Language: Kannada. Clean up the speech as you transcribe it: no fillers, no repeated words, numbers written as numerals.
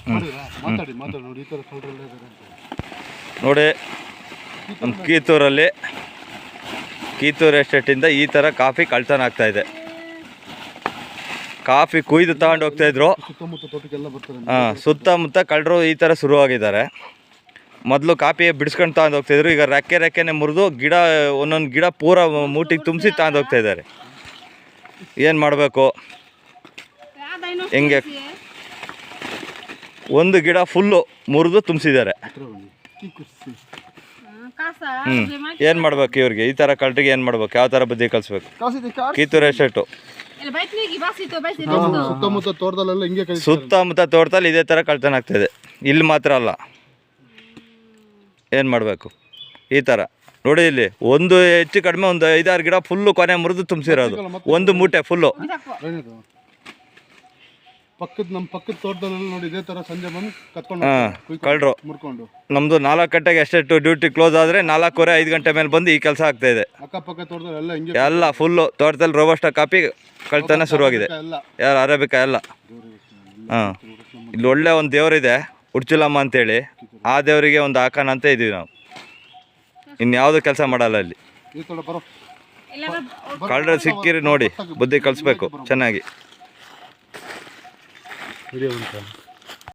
ಮಾತಾಡಿ ನೋಡಿ ಈ ಥರ ಕಳ್ಳರೆಲ್ಲ ಇದ್ದಾರೆ ಅಂತ ನೋಡಿ ನಮ್ಮ ಕೀತೂರು ಎಸ್ಟೇಟಿಂದ ಈ ಥರ ಕಾಫಿ ಕಳ್ತನ ಆಗ್ತಾಯಿದೆ. ಕಾಫಿ ಕುಯ್ದು ತಗೊಂಡು ಹೋಗ್ತಾಯಿದ್ರು. ಸುತ್ತಮುತ್ತ ತೋಟಕ್ಕೆಲ್ಲ ಬರ್ತಾರೆ. ಸುತ್ತಮುತ್ತ ಕಳ್ಳರು ಈ ಥರ ಶುರುವಾಗಿದ್ದಾರೆ. ಮೊದಲು ಕಾಫಿ ಬಿಡಿಸ್ಕೊಂಡು ತಗೊಂಡು ಹೋಗ್ತಾಯಿದ್ರು. ಈಗ ರೆಕ್ಕೆನೆ ಮುರಿದು ಗಿಡ ಒಂದೊಂದು ಗಿಡ ಪೂರ ಮೂಟಿಗೆ ತುಂಬಿಸಿ ತಗೊಂಡು ಹೋಗ್ತಾಯಿದ್ದಾರೆ. ಏನು ಮಾಡಬೇಕು? ಹೆಂಗೆ ಒಂದು ಗಿಡ ಫುಲ್ಲು ಮುರಿದು ತುಂಬಿಸಿದ್ದಾರೆ. ಏನು ಮಾಡ್ಬೇಕು ಇವ್ರಿಗೆ? ಈ ಥರ ಕಳ್ಳರಿಗೆ ಏನು ಮಾಡ್ಬೇಕು? ಯಾವ ಥರ ಬುದ್ಧಿ ಕಲಿಸ್ಬೇಕು? ಕೀತೂರು ಎಸ್ಟೇಟು ಸುತ್ತಮುತ್ತ ತೋಟದಲ್ಲಿ ಇದೇ ಥರ ಕಳ್ತನ ಆಗ್ತಾಯಿದೆ. ಇಲ್ಲಿ ಮಾತ್ರ ಅಲ್ಲ, ಏನು ಮಾಡಬೇಕು? ಈ ಥರ ನೋಡಿ, ಇಲ್ಲಿ ಒಂದು ಹೆಚ್ಚು ಕಡಿಮೆ ಒಂದು 5-6 ಗಿಡ ಫುಲ್ಲು ಕೊನೆ ಮುರಿದು ತುಂಬಿಸಿರೋದು, ಒಂದು ಮೂಟೆ ಫುಲ್ಲು. ನಮ್ಮ ಪಕ್ಕದ ತೋಟದಲ್ಲಿ ನೋಡಿ ಇದೇ ಥರ ಸಂಜೆ ಬಂದು ಕಳ್ಳರು ಮುರ್ಕೊಂಡು. ನಮ್ಮದು 4 ಗಂಟೆಗೆ ಎಸ್ಟೇಟು ಡ್ಯೂಟಿ ಕ್ಲೋಸ್ ಆದರೆ 4:15 ಗಂಟೆ ಮೇಲೆ ಬಂದು ಈ ಕೆಲಸ ಆಗ್ತಾಯಿದೆ. ಅಕ್ಕಪಕ್ಕ ತೋಟದಲ್ಲಿ ಎಲ್ಲ ಫುಲ್ಲು ತೋಟದಲ್ಲಿ ರೋಬಸ್ಟ ಕಾಫಿ ಕಳ್ತನ ಶುರುವಾಗಿದೆ. ಯಾರು ಅರೇಬಿಕಾ ಎಲ್ಲ. ಇಲ್ಲಿ ಒಳ್ಳೆ ಒಂದು ದೇವರಿದೆ ಉಡ್ಚುಲಮ್ಮ ಅಂತೇಳಿ. ಆ ದೇವರಿಗೆ ಒಂದು ಹಾಕೋಣ ಅಂತ ಇದ್ದೀವಿ ನಾವು. ಇನ್ಯಾವುದು ಕೆಲಸ ಮಾಡಲ್ಲ ಇಲ್ಲಿ. ಕಳ್ಳರು ಸಿಕ್ಕಿರಿ ನೋಡಿ, ಬುದ್ಧಿ ಕಲಿಸ್ಬೇಕು ಚೆನ್ನಾಗಿ.